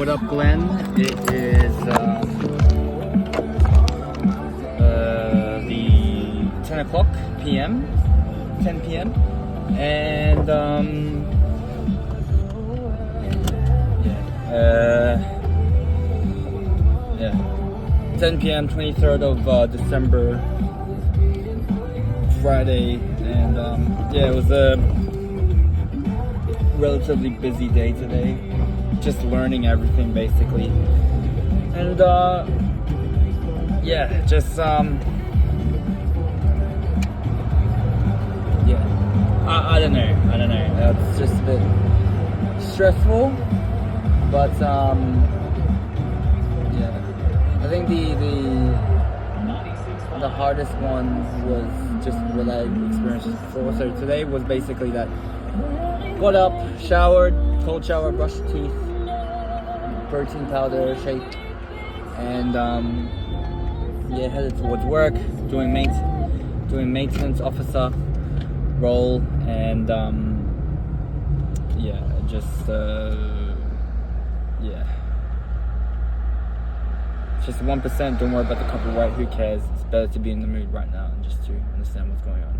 What up, Glenn? It is the 10 o'clock p.m. 10 p.m. and yeah, 10 p.m. 23rd of December, Friday, and yeah, it was a relatively busy day today. Just learning everything basically, and yeah, just yeah, I don't know. It's just a bit stressful, but yeah, I think the hardest one was just what I experienced before. So today was basically that. Got up, showered, cold shower, brushed teeth, protein powder shake, and yeah, headed towards work, doing maintenance officer role, and yeah, just yeah, it's just 1%. Don't worry about the copyright. Who cares? It's better to be in the mood right now and just to understand what's going on.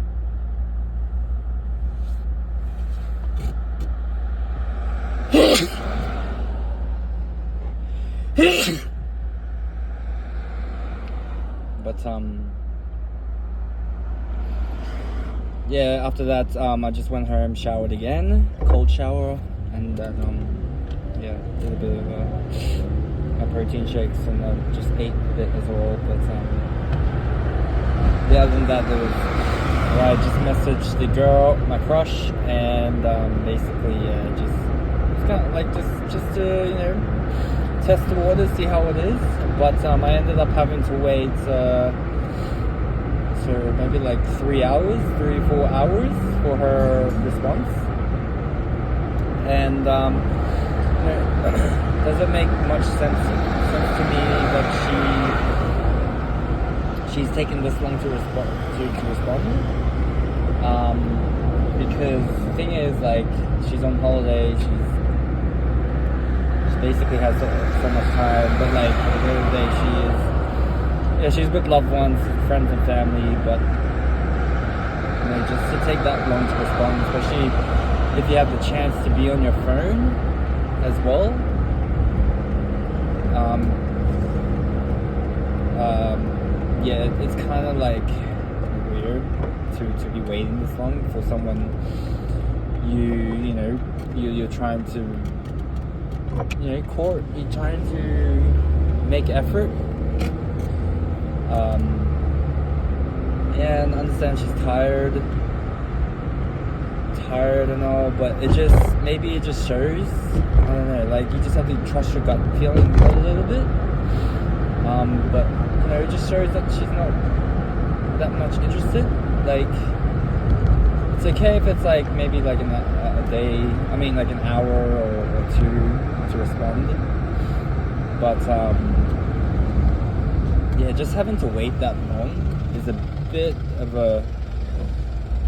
But yeah, after that I just went home, showered again, cold shower, and then yeah, did a bit of my protein shakes, and just ate a bit as well. But yeah, other than that, there was I just messaged the girl, my crush, and basically just kind of like just to, you know, test the waters, see how it is. But I ended up having to wait so maybe like 3 hours, 3-4 hours for her response. And you know, doesn't make much sense to me that she's taken this long to respond. Because the thing is, like, she's on holiday, she basically has so much time, but like at the end of the day, she's with loved ones, friends and family, but you know, just to take that long to respond, especially if you have the chance to be on your phone as well, yeah, it's kind of like weird to be waiting this long for someone you're trying to, you know, court. You're trying to make effort. Yeah, and understand she's tired and all, but it just shows. I don't know. Like, you just have to trust your gut feeling a little bit. But you know, it just shows that she's not that much interested. Like, it's okay if it's like maybe like a day. I mean, like an hour or two to respond, but yeah, just having to wait that long is a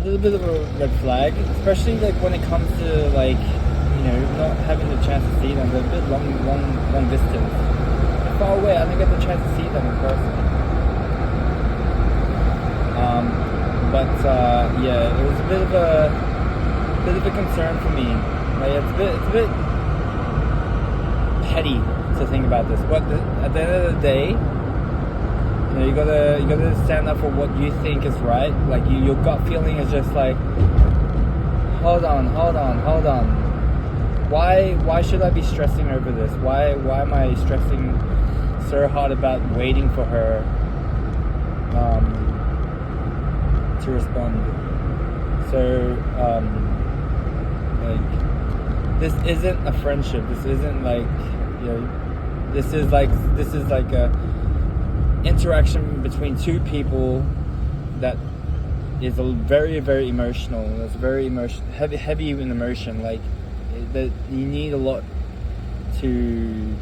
little bit of a red flag, especially like when it comes to, like, you know, not having the chance to see them. They're a bit long distance, far away. I didn't get the chance to see them in person. But yeah, it was a bit of a concern for me. Like, it's a bit petty to think about this, but at the end of the day, you know, you gotta stand up for what you think is right. Like, your gut feeling is just like, hold on. Why should I be stressing over this? Why am I stressing so hard about waiting for her to respond? So like, this isn't a friendship. This isn't like, you know, this is like a interaction between two people that is very, very emotional. That's very heavy in emotion. Like, that you need a lot to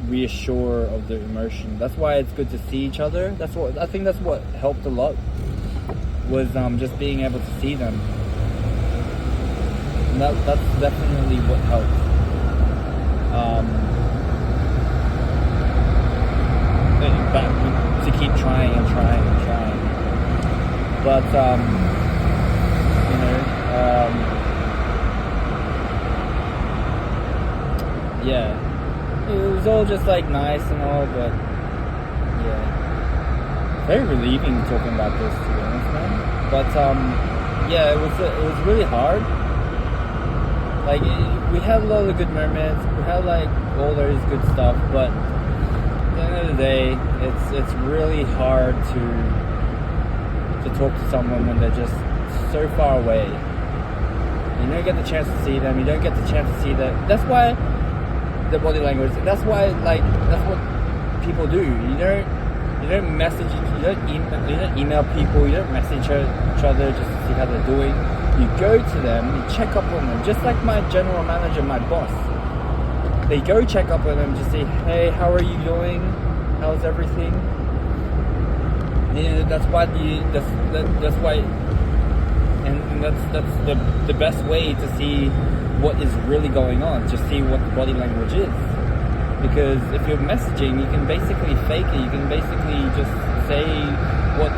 reassure of the emotion. That's why it's good to see each other. That's what helped a lot, was just being able to see them. And that's definitely what helped. you know, yeah, it was all just like nice and all, but yeah, very relieving talking about this, to be honest, man. But yeah, it was really hard. Like, we had a lot of good moments, we had like all those good stuff, but at the end of the day, it's really hard to talk to someone when they're just so far away. You don't get the chance to see them. You don't get the chance to see that. That's why the body language. That's why, like, that's what people do. You don't message. You don't email people. You don't message each other just to see how they're doing. You go to them. You check up on them. Just like my general manager, my boss. They go check up on them to say, hey, how are you doing? How's everything? Yeah, that's why and that's the best way to see what is really going on, just see what the body language is. Because if you're messaging, you can basically fake it. You can basically just say what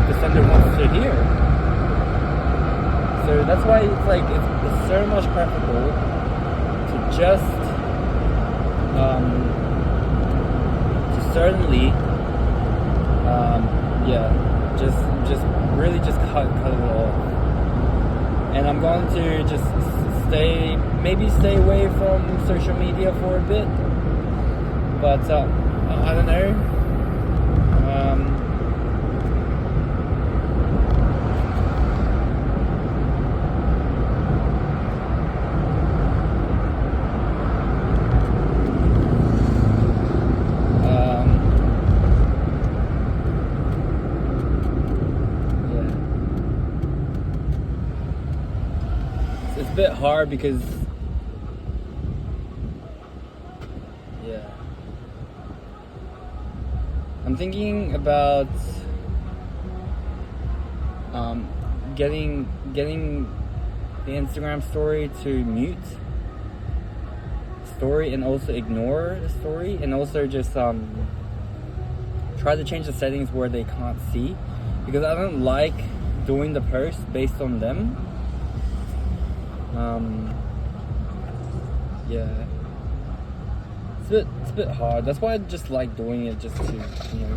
the sender wants to hear. So that's why it's so much preferable to just certainly, just really just cut it off. And I'm going to just stay away from social media for a bit. But I don't know. It's a bit hard because I'm thinking about getting the Instagram story to mute story and also ignore the story, and also just try to change the settings where they can't see, because I don't like doing the post based on them. It's a bit hard. That's why I just like doing it, just to,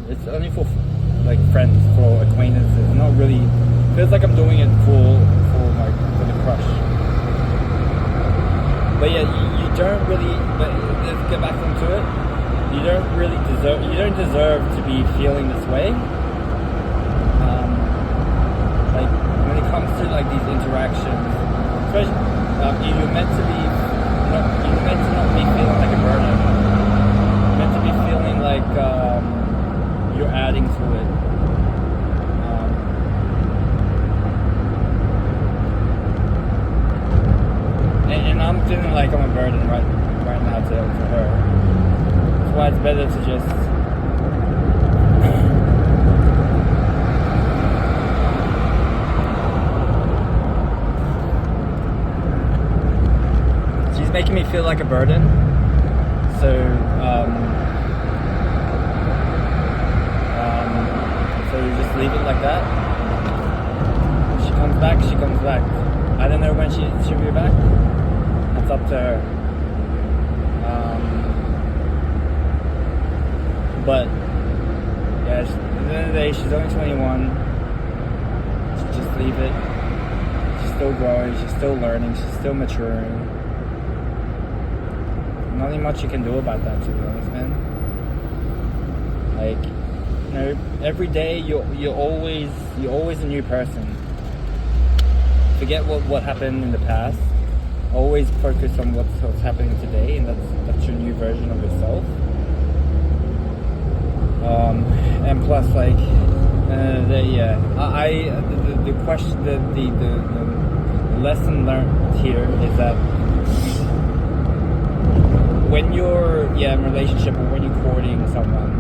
it's only for like friends, for acquaintances. Not really, feels like I'm doing it for the crush. But yeah, you don't really, but let's get back onto it. You don't deserve to be feeling this way. Like, when it comes to like these interactions, especially, you're meant to not be feeling like a burden. You're meant to be feeling like you're adding to it. And I'm feeling like I'm a burden right now to her. That's why it's better to just making me feel like a burden, so you just leave it like that. If she comes back. I don't know when she'll be back. It's up to her. But yeah, at the end of the day, she's only 21. So just leave it. She's still growing. She's still learning. She's still maturing. Nothing much you can do about that, to be honest, man. Like, every day you're always a new person. Forget what happened in the past. Always focus on what's happening today, and that's your new version of yourself. And plus, like, the question, the lesson learned here is that when you're in a relationship or when you're courting someone,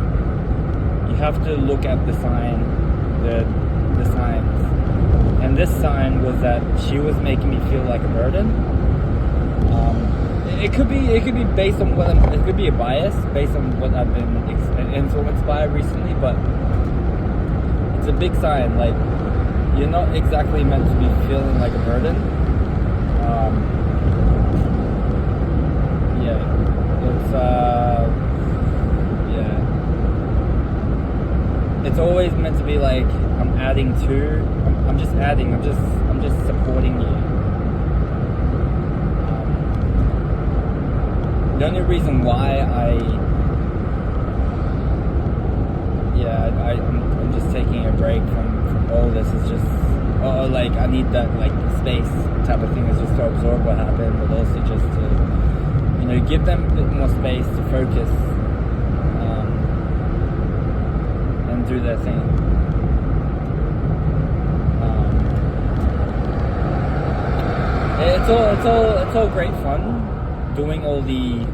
you have to look at the signs. And this sign was that she was making me feel like a burden. It could be based on it could be a bias based on what I've been influenced by recently, but it's a big sign. Like, you're not exactly meant to be feeling like a burden. It's always meant to be like, I'm adding to. I'm just adding. I'm just supporting you. The only reason why I'm just taking a break from all this is just, like, I need that, like, space type of thing, is just to absorb what happened, but also just to, give them a bit more space to focus, and do their thing. It's all great fun doing all the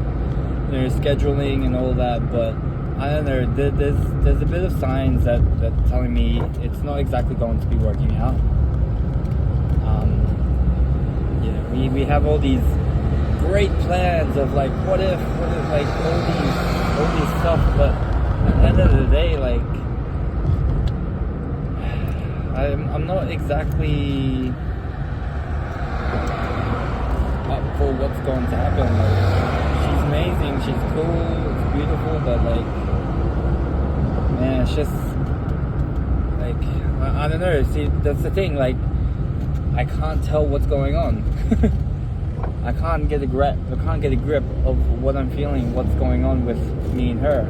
scheduling and all that, but I don't know, there's a bit of signs that telling me it's not exactly going to be working out. We have all these great plans of, like, what if like all these stuff, but at the end of the day, like, I'm not exactly up for what's going to happen. Like, she's amazing, she's cool, it's beautiful, but, like, man, it's just like, I don't know. See, that's the thing. Like, I can't tell what's going on. I can't get a grip of what I'm feeling, what's going on with me and her.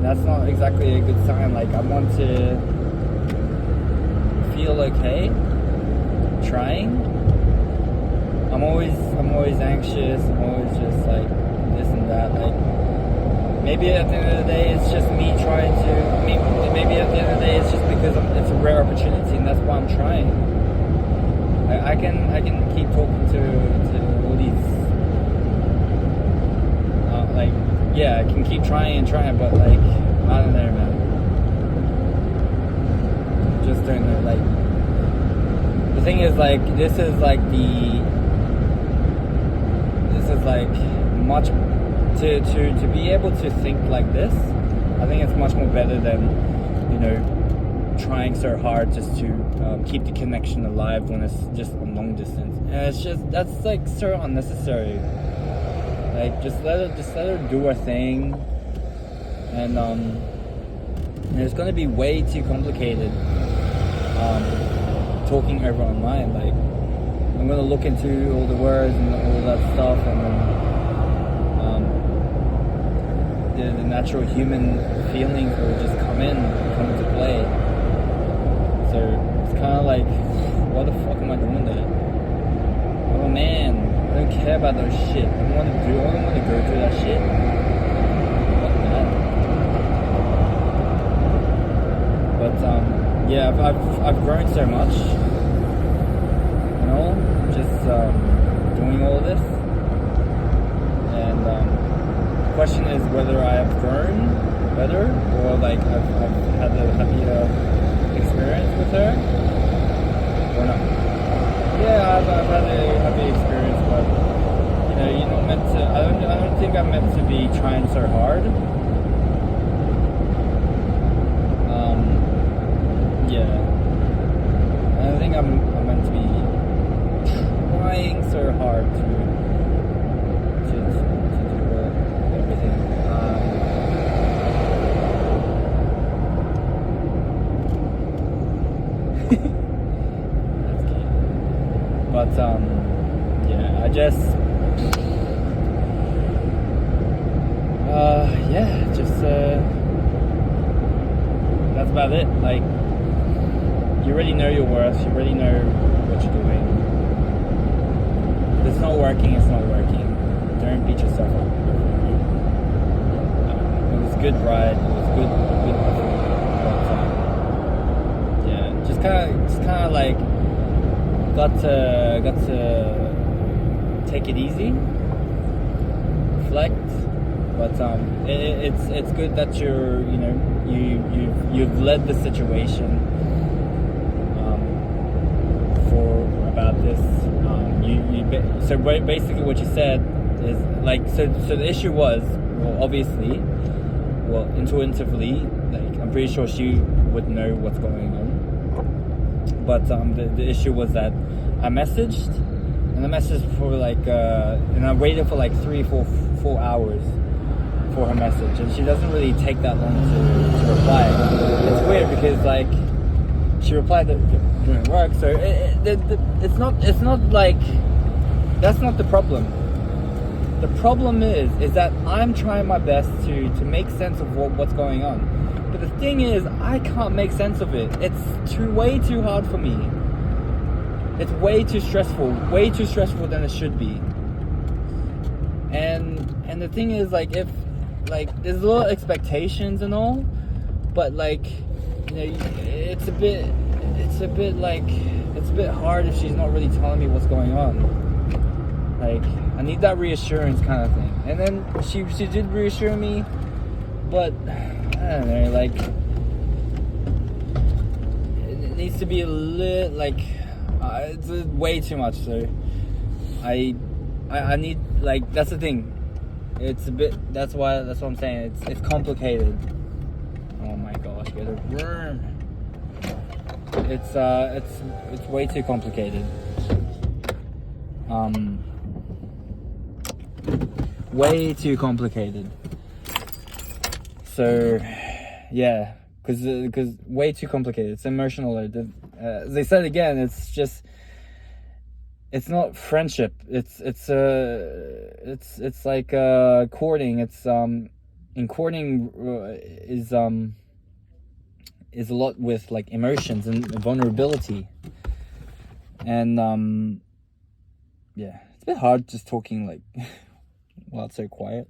That's not exactly a good sign. Like, I want to feel okay, trying. I'm always anxious. I'm always just like this and that. Like, maybe at the end of the day, it's just me trying to. Maybe at the end of the day, it's just because it's a rare opportunity, and that's why I'm trying. I can keep talking to all these. I can keep trying, but, like, I don't know, man. Just don't know. Like, the thing is, like, this is like much to be able to think like this. I think it's much more better than trying so hard just to keep the connection alive when it's just a long distance, and that's like so unnecessary. Like, just let her do her thing, and it's gonna be way too complicated talking over online. Like, I'm gonna look into all the words and all that stuff, and then the natural human feelings will just come into play. So it's kind of like, what the fuck am I doing there? Oh man, I don't care about those shit. I don't want to go through that shit. Fuck that. But I've grown so much. Just doing all of this. And the question is whether I have grown better, or like I've had a happier experience with her or not. Yeah, I've had a happy experience, but you're not meant to. I don't think I'm meant to be trying so hard. I don't think I'm meant to be trying so hard to do everything. That's cute. But I just that's about it. Like, you already know your worth, you already know what you're doing. If it's not working, it's not working. Don't beat yourself up. It was a good ride, it was good but just kinda like got to take it easy, reflect, but it's good that you've led the situation for about this. So basically what you said is, like, so the issue was, well, obviously, intuitively, like, I'm pretty sure she would know what's going on. But the issue was that I messaged, and I messaged for like and I waited for like 4 hours for her message, and she doesn't really take that long to reply. It's weird because like she replied during work, so it's not like that's not the problem. The problem is that I'm trying my best to make sense of what's going on. But the thing is, I can't make sense of it. It's way too hard for me. It's way too stressful than it should be. And the thing is, like, if like there's a lot of expectations and all, but like, you know, it's a bit hard if she's not really telling me what's going on. Like, I need that reassurance kind of thing. And then she did reassure me, but I don't know, like, it needs to be a little, like, it's way too much. So I need, like, that's the thing. It's a bit, that's what I'm saying. It's complicated. Oh my gosh, get a worm. It's way too complicated. Way too complicated. So yeah, because way too complicated. It's emotional. As I said again, it's not friendship. It's like courting. It's in courting is a lot with like emotions and vulnerability, and yeah, it's a bit hard just talking like while it's so quiet.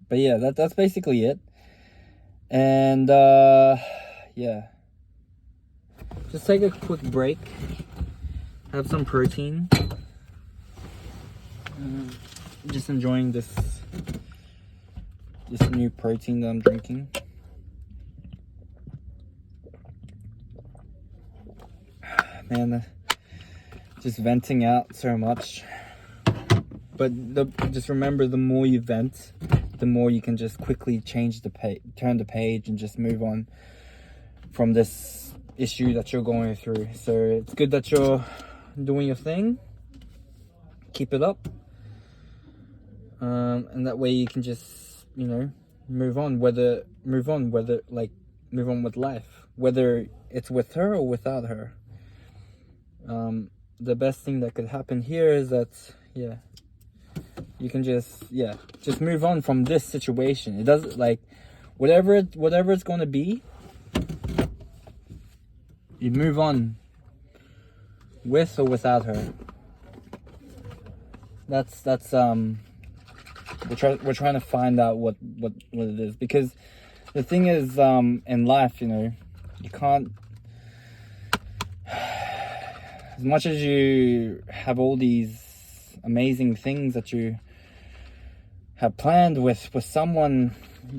But yeah, that's basically it. And yeah, just take a quick break, have some protein. Just enjoying this new protein that I'm drinking. Man, just venting out so much. But just remember, the more you vent, the more you can just quickly turn the page and just move on from this issue that you're going through. So it's good that you're doing your thing. Keep it up. And that way you can just, you know, move on with life, whether it's with her or without her. The best thing that could happen here is that, yeah, you can just move on from this situation. It doesn't, like, whatever it's going to be, you move on with or without her. That's we're trying to find out what it is, because the thing is, in life, you know, you can't, as much as you have all these amazing things that you have planned with someone,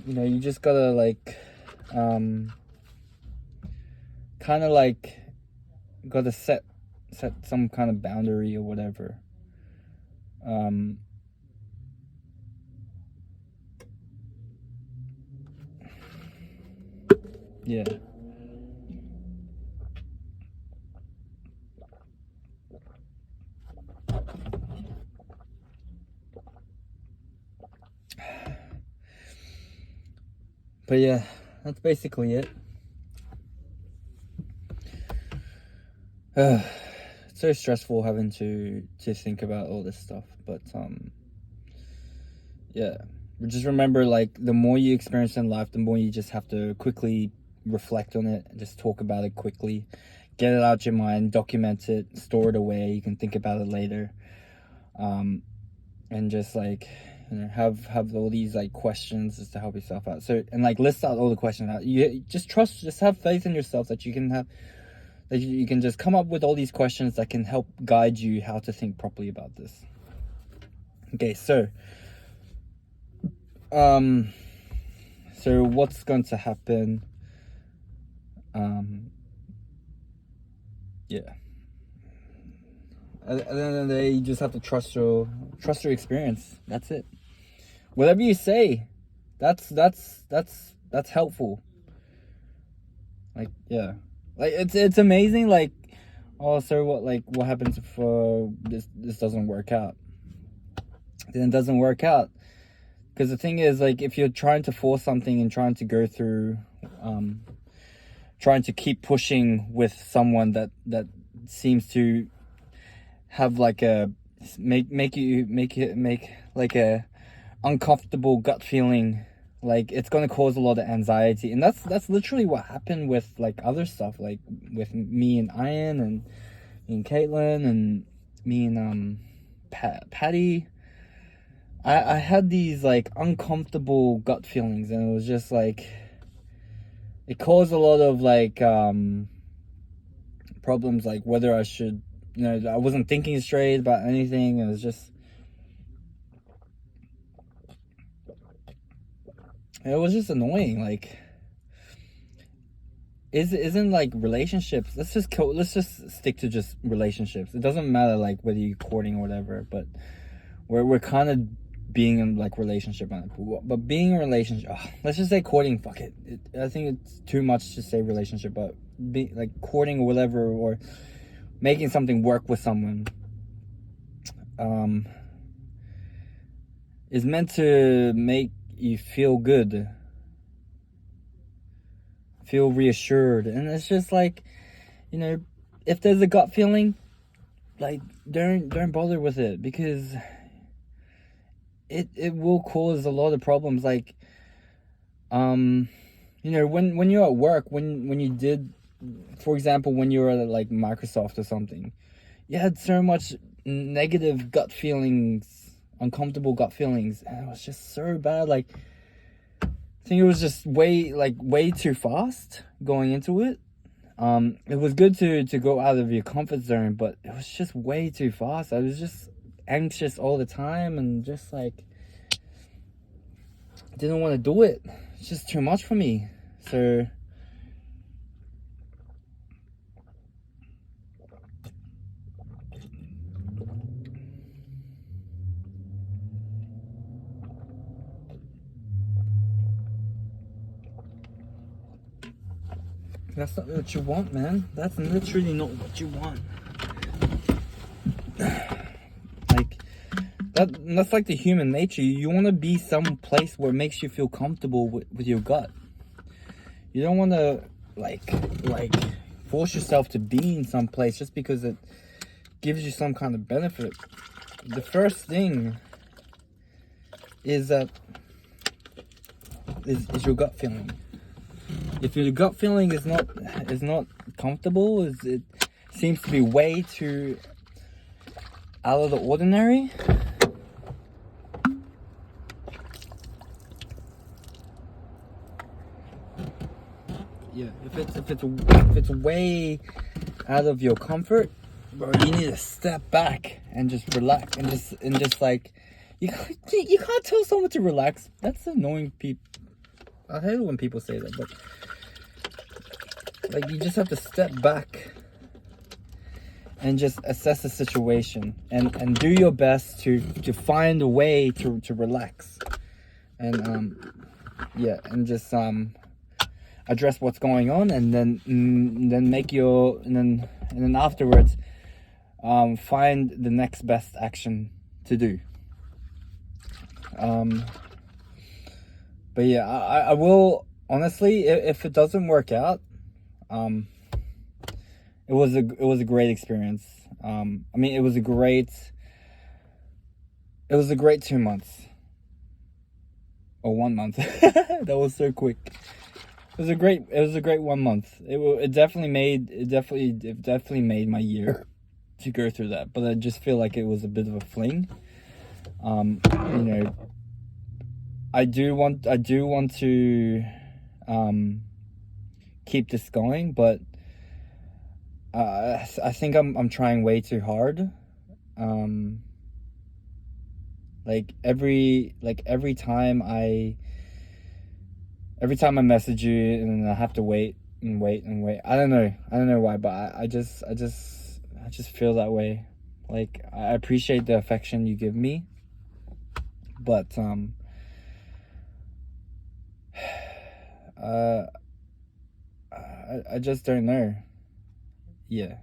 you know, you just gotta like kind of like gotta set some kind of boundary or whatever. Yeah. But yeah, that's basically it. It's so stressful having to think about all this stuff, but yeah, just remember, like, the more you experience in life, the more you just have to quickly reflect on it and just talk about it quickly, get it out your mind, document it, store it away. You can think about it later, and just, like, you know, have all these like questions just to help yourself out. So, and like, list out all the questions out. You just have faith in yourself that you can just come up with all these questions that can help guide you how to think properly about this. Okay, so what's going to happen? Yeah. At the end of the day, you just have to trust your experience. That's it. Whatever you say, That's helpful. Like, yeah, like it's amazing. Like, oh, so what happens if this doesn't work out? Then it doesn't work out. Because the thing is, like, if you're trying to force something and trying to go through, trying to keep pushing with someone that seems to have like a make like a uncomfortable gut feeling, like it's gonna cause a lot of anxiety, and that's literally what happened with like other stuff, like with me and Ian and me and Caitlin and me and Patty. I had these like uncomfortable gut feelings, and it was just like it caused a lot of like problems, like whether I should, I wasn't thinking straight about anything. It was just annoying. Like, isn't like relationships, let's just stick to just relationships. It doesn't matter like whether you're courting or whatever, but we're kind of being in like relationship on it. But being in relationship, let's just say courting, fuck it. I think it's too much to say relationship, but be like courting or whatever, or making something work with someone is meant to make you feel good, feel reassured. And it's just like, if there's a gut feeling, like don't bother with it, because it will cause a lot of problems. Like, when you're at work, when you did, for example, when you were at like Microsoft or something, you had so much negative gut feelings, uncomfortable gut feelings, and it was just so bad. Like, I think it was just way too fast going into it. It was good to go out of your comfort zone, but it was just way too fast. I was just anxious all the time, and just like didn't want to do it. It's just too much for me. So that's not what you want, man. That's literally not what you want. Like, that's like the human nature. You want to be some place where it makes you feel comfortable with your gut. You don't want to like force yourself to be in some place just because it gives you some kind of benefit. The first thing is that is your gut feeling. If your gut feeling is not comfortable, it seems to be way too out of the ordinary, yeah, if it's way out of your comfort, bro, you need to step back and just relax, and just like you can't tell someone to relax. That's annoying. People, I hate it when people say that, but like, you just have to step back and just assess the situation, and do your best to find a way to relax, and and just address what's going on, and then make your and then afterwards find the next best action to do. But yeah, I will honestly, if it doesn't work out, it was a great experience. I mean, it was a great 2 months or 1 month. That was so quick. It was a great 1 month. It definitely made my year to go through that. But I just feel like it was a bit of a fling. I do want to keep this going, but I think I'm trying way too hard. Every time I message you, and I have to wait and wait and wait. I don't know why, but I just feel that way. Like, I appreciate the affection you give me, but uh, I just don't know. Yeah.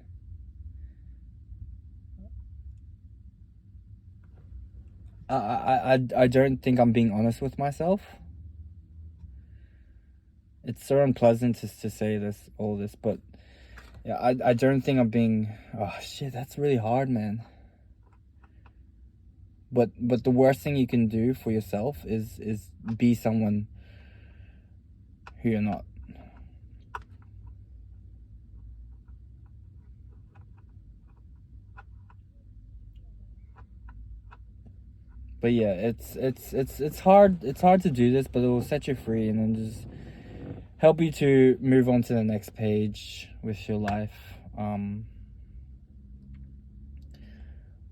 I don't think I'm being honest with myself. It's so unpleasant to say all this, but yeah, I don't think I'm being. Oh shit, that's really hard, man. But the worst thing you can do for yourself is be someone who you're not. But yeah, it's hard. It's hard to do this, but it will set you free and then just help you to move on to the next page with your life.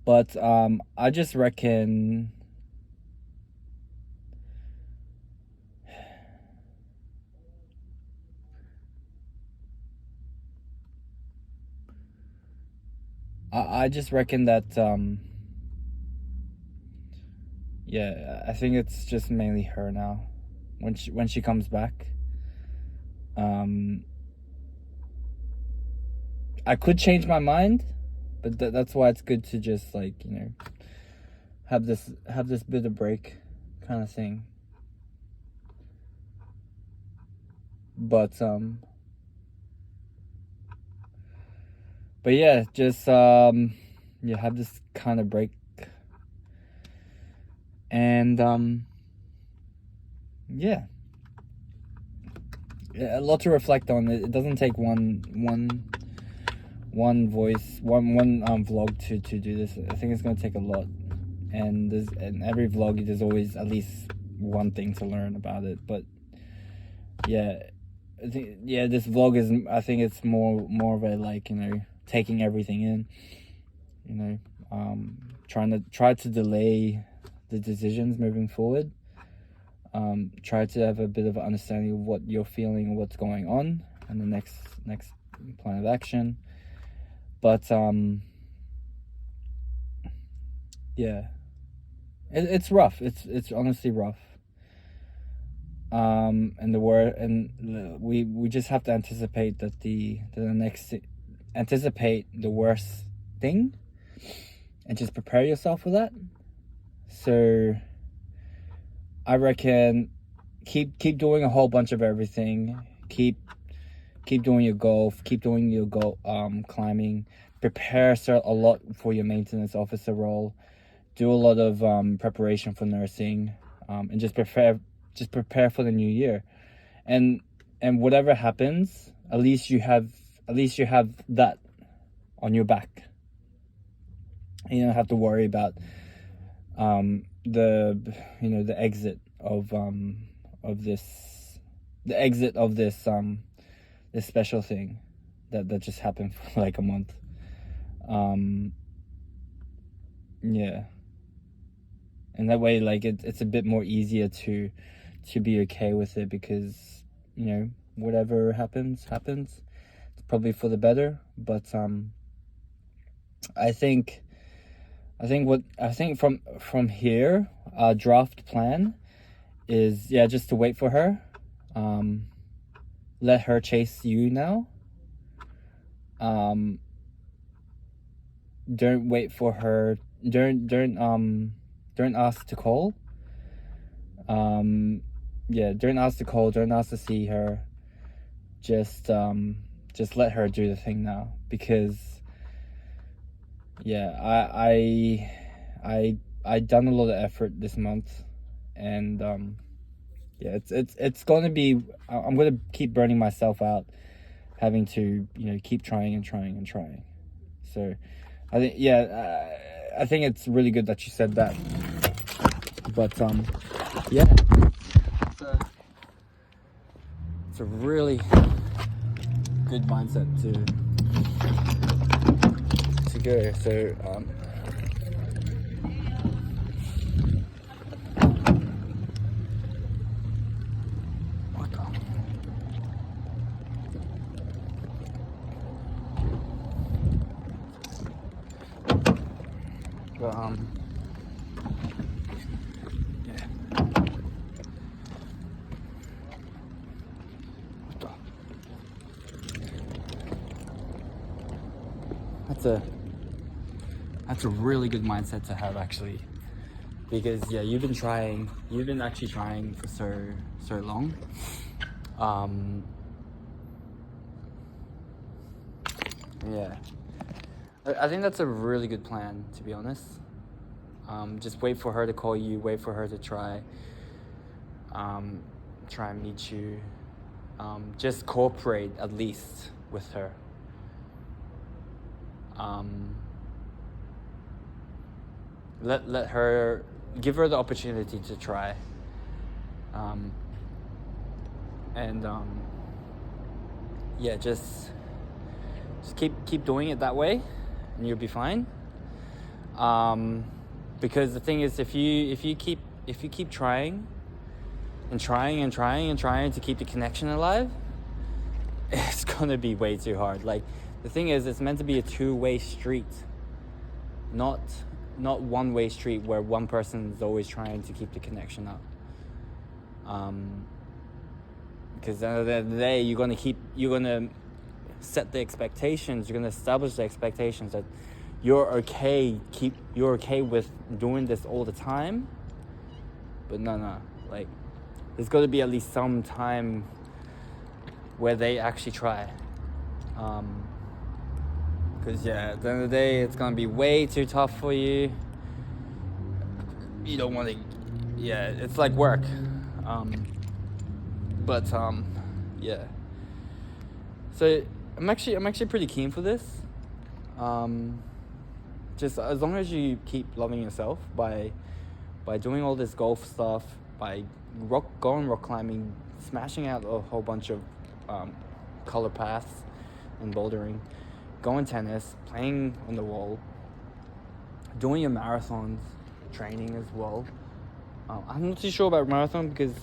But I just reckon I just reckon that yeah, I think it's just mainly her now. When she comes back, I could change my mind, but that's why it's good to just like, you know, have this bit of break kind of thing. But yeah, just yeah, have this kind of break. And yeah, a lot to reflect on. It doesn't take one voice, one vlog to do this. I think it's gonna take a lot, and in every vlog there's always at least one thing to learn about it. But yeah, I think this vlog is, I think it's more of a, like, you know, taking everything in, you know, try to delay the decisions moving forward. Try to have a bit of understanding of what you're feeling and what's going on, and the next plan of action. But yeah, it's rough. It's honestly rough. And we just have to anticipate that anticipate the worst thing, and just prepare yourself for that. So I reckon keep doing a whole bunch of everything. Keep doing your golf. Keep doing your climbing. Prepare a lot for your maintenance officer role. Do a lot of preparation for nursing, and just prepare for the new year. And whatever happens, at least you have that on your back. You don't have to worry about the exit of this this special thing that just happened for like a month. Yeah, and that way, like, it's a bit more easier to be okay with it, because, you know, whatever happens, it's probably for the better. But I think from here, our draft plan is, yeah, just to wait for her. Let her chase you now. Don't wait for her. Don't ask to call. Yeah, don't ask to call. Don't ask to see her. Just let her do the thing now, because yeah, I done a lot of effort this month, and yeah, it's gonna be, I'm gonna keep burning myself out, having to, you know, keep trying and trying and trying. So I think, yeah, I think it's really good that you said that. But yeah, it's a really good mindset to go. So but yeah. that's a really good mindset to have, actually, because yeah, you've been actually trying for so long. Yeah, I think that's a really good plan, to be honest. Just wait for her to call you, wait for her to try and meet you. Just cooperate at least with her. Let her, give her the opportunity to try. Yeah, just keep doing it that way, and you'll be fine. Because the thing is, if you keep trying to keep the connection alive, it's gonna be way too hard. Like, the thing is, it's meant to be a two-way street, not one-way street where one person is always trying to keep the connection up. Because at the end of the day, you're gonna set the expectations. You're gonna establish the expectations that you're okay with doing this all the time. But no, like, there's got to be at least some time where they actually try. Because yeah, at the end of the day, it's gonna be way too tough for you. You don't want to. Yeah, it's like work. Yeah. So I'm actually pretty keen for this. Just as long as you keep loving yourself by doing all this golf stuff, by going rock climbing, smashing out a whole bunch of color paths and bouldering, going tennis, playing on the wall, doing your marathons, training as well. I'm not too sure about marathon because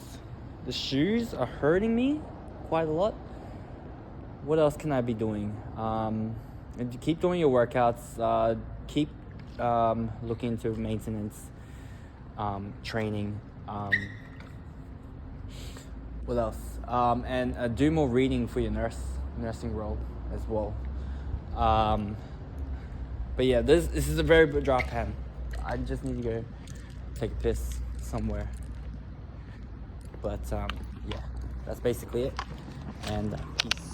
the shoes are hurting me quite a lot. What else can I be doing? And keep doing your workouts. Keep looking into maintenance, training. What else? And do more reading for your nursing role as well. But yeah, this is a very good drop pen. I just need to go take a piss somewhere. But yeah, that's basically it. And peace.